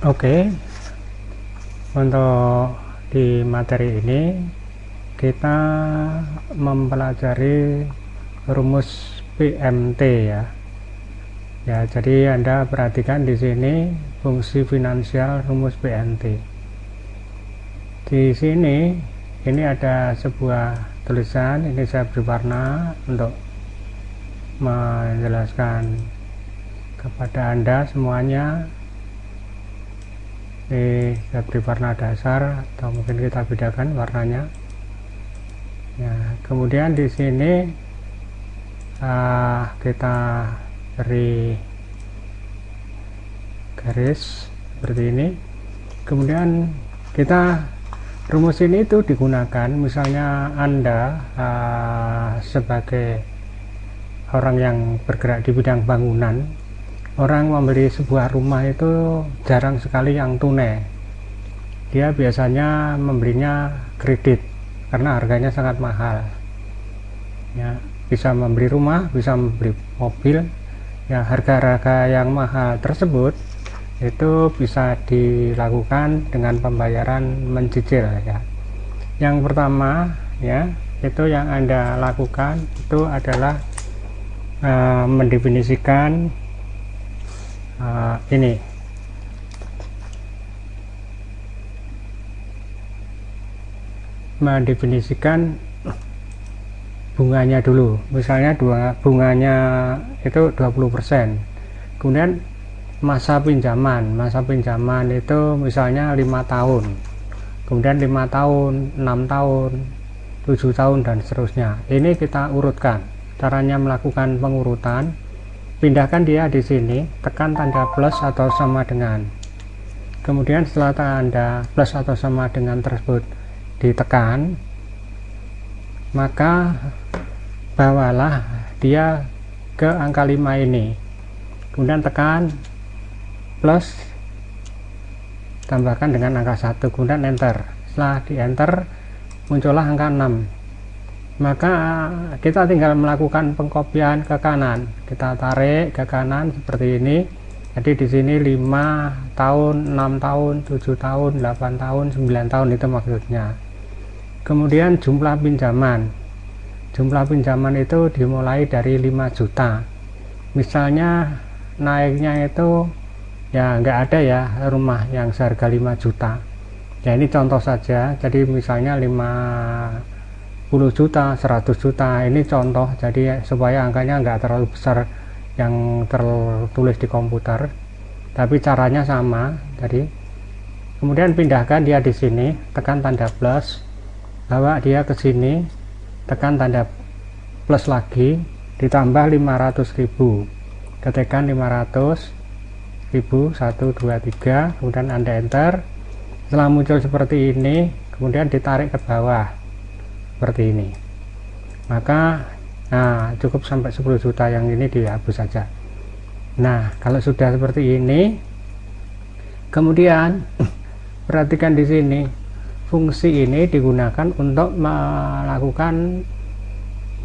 Oke, untuk di materi ini kita mempelajari rumus PMT ya. Ya, jadi Anda perhatikan di sini fungsi finansial rumus PMT. Di sini ini ada sebuah tulisan, ini saya beri warna untuk menjelaskan kepada Anda semuanya. Ini saya beri warna dasar atau mungkin kita bedakan warnanya. Ya, kemudian di sini kita beri garis seperti ini. Kemudian kita rumus ini itu digunakan misalnya Anda sebagai orang yang bergerak di bidang bangunan. Orang membeli sebuah rumah itu jarang sekali yang tunai. Dia biasanya membelinya kredit karena harganya sangat mahal. Ya, bisa membeli rumah, bisa membeli mobil. Ya, harga-harga yang mahal tersebut itu bisa dilakukan dengan pembayaran mencicil ya. Yang pertama ya, itu yang Anda lakukan itu adalah mendefinisikan ini mendefinisikan bunganya dulu. Misalnya bunganya itu 20%. Kemudian masa pinjaman itu misalnya 5 tahun. Kemudian 5 tahun, 6 tahun, 7 tahun dan seterusnya. Ini kita urutkan. Caranya melakukan pengurutan, pindahkan dia di sini, tekan tanda plus atau sama dengan. Kemudian setelah tanda plus atau sama dengan tersebut ditekan, maka bawalah dia ke angka 5 ini. Kemudian tekan plus, tambahkan dengan angka 1, kemudian enter. Setelah di enter muncullah angka 6. Maka kita tinggal melakukan pengkopian ke kanan. Kita tarik ke kanan seperti ini. Jadi di sini 5 tahun, 6 tahun, 7 tahun, 8 tahun, 9 tahun itu maksudnya. Kemudian jumlah pinjaman. Jumlah pinjaman itu dimulai dari 5 juta. Misalnya naiknya itu ya nggak ada ya rumah yang seharga 5 juta. Ya ini contoh saja. Jadi misalnya 50 juta, 100 juta, ini contoh, jadi supaya angkanya nggak terlalu besar yang tertulis di komputer, tapi caranya sama. Jadi kemudian pindahkan dia di sini, tekan tanda plus, bawa dia ke sini, tekan tanda plus lagi, ditambah 500.000, ketikkan 500.000, 1, 2, 3, kemudian Anda enter. Setelah muncul seperti ini, kemudian ditarik ke bawah seperti ini, maka cukup sampai 10 juta yang ini dihapus saja. Nah, kalau sudah seperti ini, kemudian perhatikan di sini, fungsi ini digunakan untuk melakukan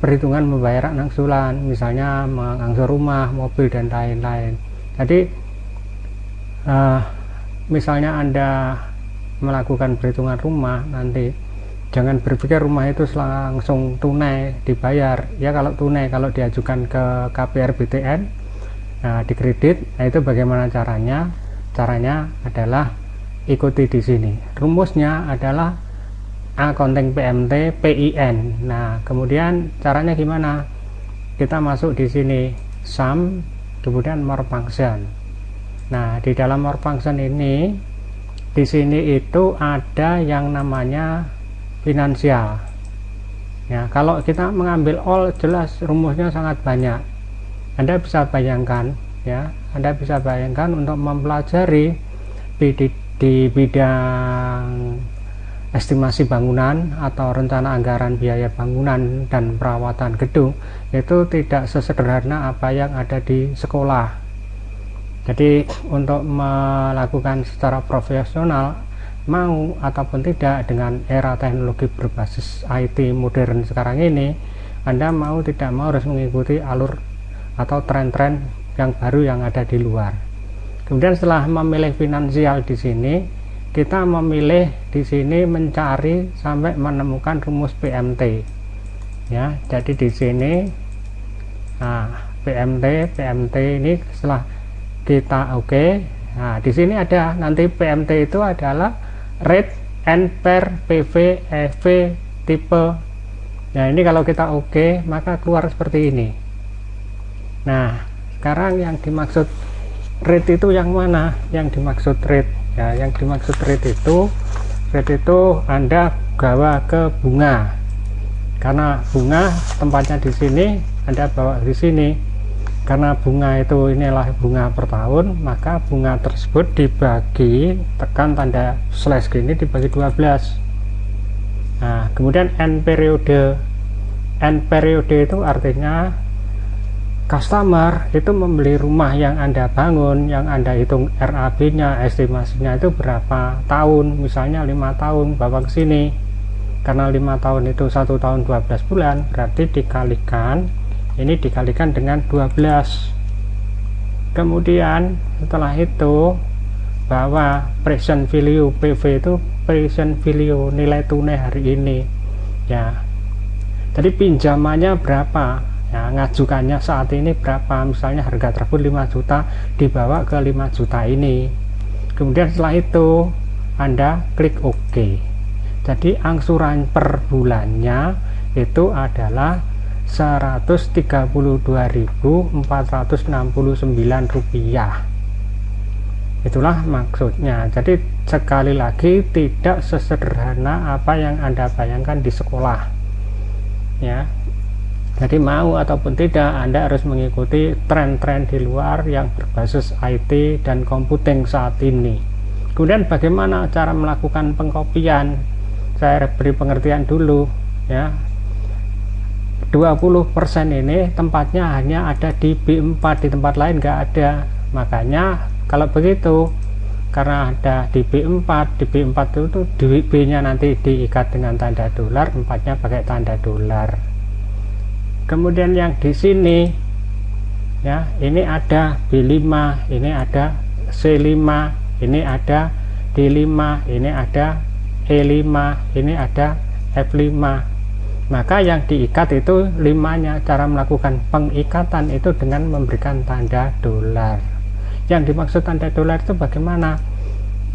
perhitungan pembayaran angsuran, misalnya mengangsur rumah, mobil dan lain-lain. Jadi misalnya Anda melakukan perhitungan rumah, nanti jangan berpikir rumah itu langsung tunai dibayar ya. Kalau tunai, kalau diajukan ke KPR BTN, di kredit, nah itu bagaimana caranya? Caranya adalah ikuti di sini. Rumusnya adalah accounting PMT PIN. Nah, kemudian caranya gimana? Kita masuk di sini sum, kemudian more function. Nah, di dalam more function ini, di sini itu ada yang namanya finansial ya. Kalau kita mengambil all, jelas rumusnya sangat banyak. Anda bisa bayangkan ya, Anda bisa bayangkan untuk mempelajari di bidang estimasi bangunan atau rencana anggaran biaya bangunan dan perawatan gedung, itu tidak sesederhana apa yang ada di sekolah. Jadi untuk melakukan secara profesional, mau ataupun tidak, dengan era teknologi berbasis IT modern sekarang ini, Anda mau tidak mau harus mengikuti alur atau tren-tren yang baru yang ada di luar. Kemudian setelah memilih finansial di sini, kita memilih di sini mencari sampai menemukan rumus PMT. Ya, jadi di sini PMT ini setelah kita oke. Nah, di sini ada nanti PMT itu adalah rate, ampere, PV, EV, tipe. Nah, ini kalau kita oke, maka keluar seperti ini. Nah, sekarang yang dimaksud rate itu yang mana? Yang dimaksud rate ya, yang dimaksud rate itu Anda bawa ke bunga, karena bunga tempatnya di sini, Anda bawa di sini. Karena bunga itu inilah bunga per tahun, maka bunga tersebut dibagi, tekan tanda slash gini, dibagi 12. Nah, kemudian N periode itu artinya customer itu membeli rumah yang Anda bangun, yang Anda hitung RAB nya, estimasinya itu berapa tahun, misalnya 5 tahun bawa ke sini. Karena 5 tahun itu 1 tahun 12 bulan, berarti dikalikan dengan 12. Kemudian setelah itu bahwa present value PV itu present value, nilai tunai hari ini ya. Jadi pinjamannya berapa ya, ngajukannya saat ini berapa, misalnya harga tersebut 5 juta dibawa ke 5 juta ini. Kemudian setelah itu Anda klik OK. Jadi angsuran per bulannya itu adalah Rp132.469. Itulah maksudnya. Jadi sekali lagi tidak sesederhana apa yang Anda bayangkan di sekolah ya. Jadi mau ataupun tidak, Anda harus mengikuti tren-tren di luar yang berbasis IT dan komputing saat ini. Kemudian bagaimana cara melakukan pengkopian? Saya beri pengertian dulu ya. 20% ini tempatnya hanya ada di B4, di tempat lain nggak ada. Makanya kalau begitu, karena ada di B4 itu di B nya nanti diikat dengan tanda dolar, 4 nya pakai tanda dolar. Kemudian yang di sini ya, ini ada B5, ini ada C5, ini ada D5, ini ada E5, ini ada F5. Maka yang diikat itu 5-nya. Cara melakukan pengikatan itu dengan memberikan tanda dolar. Yang dimaksud tanda dolar itu bagaimana?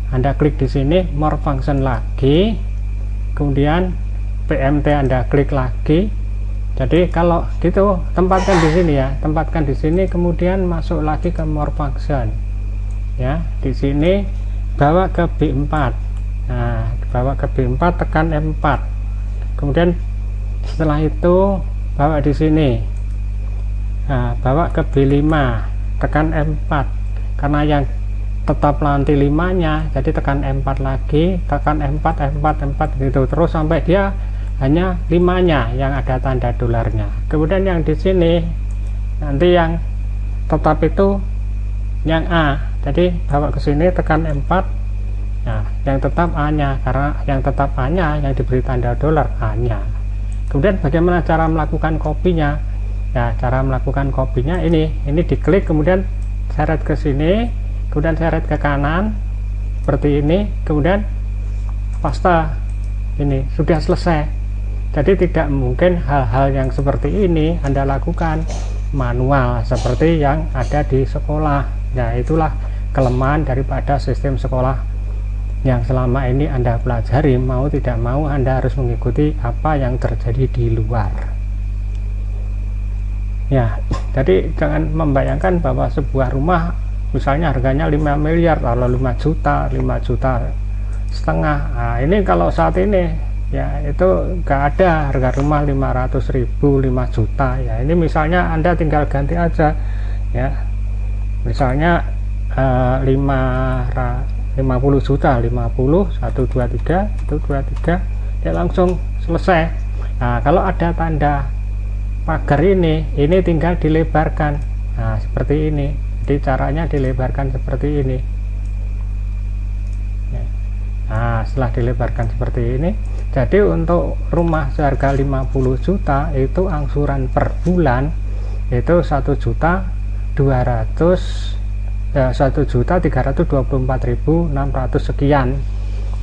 Anda klik di sini more function lagi, kemudian PMT Anda klik lagi. Jadi kalau gitu tempatkan di sini ya, tempatkan di sini, kemudian masuk lagi ke more function ya. Di sini bawa ke B4. Nah, bawa ke B4, tekan M4. Kemudian setelah itu bawa di sini. Nah, bawa ke B5, tekan M4. Karena yang tetap nanti 5-nya, jadi tekan M4 lagi, tekan M4 gitu terus sampai dia hanya 5-nya yang ada tanda dolarnya. Kemudian yang di sini nanti yang tetap itu yang A, jadi bawa ke sini, tekan M4. Nah, yang tetap A-nya, karena yang tetap A-nya yang diberi tanda dolar A-nya. Kemudian bagaimana cara melakukan kopinya? Ya, cara melakukan kopinya ini diklik, kemudian seret ke sini, kemudian seret ke kanan seperti ini, kemudian paste. Ini sudah selesai. Jadi tidak mungkin hal-hal yang seperti ini Anda lakukan manual seperti yang ada di sekolah. Ya, itulah kelemahan daripada sistem sekolah yang selama ini Anda pelajari. Mau tidak mau Anda harus mengikuti apa yang terjadi di luar. Ya, jadi jangan membayangkan bahwa sebuah rumah misalnya harganya 5 miliar atau 5 juta, 5 juta setengah. Nah, ini kalau saat ini ya itu enggak ada harga rumah 500.000, 5 juta ya. Ini misalnya Anda tinggal ganti aja ya, misalnya 50 juta, 50, 123 itu 23 ya, langsung selesai. Nah, kalau ada tanda pagar ini tinggal dilebarkan. Nah, seperti ini. Jadi caranya dilebarkan seperti ini. Nah, setelah dilebarkan seperti ini, jadi untuk rumah seharga 50 juta itu angsuran per bulan itu 1.200.000 ya 1.324.600 sekian,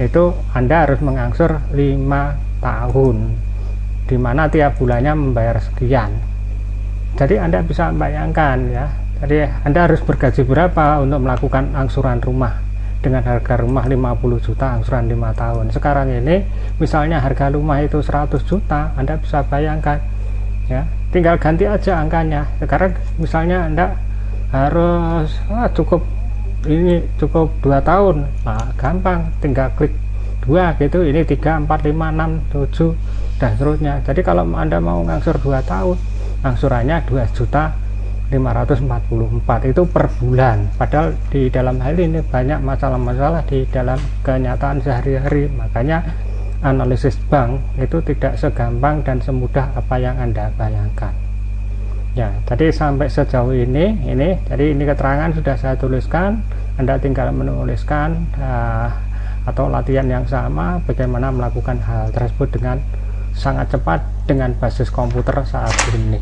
itu Anda harus mengangsur 5 tahun, dimana tiap bulannya membayar sekian. Jadi Anda bisa bayangkan ya, jadi Anda harus bergaji berapa untuk melakukan angsuran rumah dengan harga rumah 50 juta angsuran 5 tahun. Sekarang ini misalnya harga rumah itu 100 juta, Anda bisa bayangkan ya, tinggal ganti aja angkanya. Sekarang misalnya Anda harus cukup 2 tahun, nah gampang, tinggal klik 2 gitu, ini 3, 4, 5, 6, 7 dan seterusnya. Jadi kalau Anda mau ngangsur 2 tahun, angsurannya 2.544 itu per bulan. Padahal di dalam hal ini banyak masalah-masalah di dalam kenyataan sehari-hari, makanya analisis bank itu tidak segampang dan semudah apa yang Anda bayangkan. Ya, jadi sampai sejauh ini jadi ini keterangan sudah saya tuliskan, Anda tinggal menuliskan atau latihan yang sama bagaimana melakukan hal tersebut dengan sangat cepat dengan basis komputer saat ini.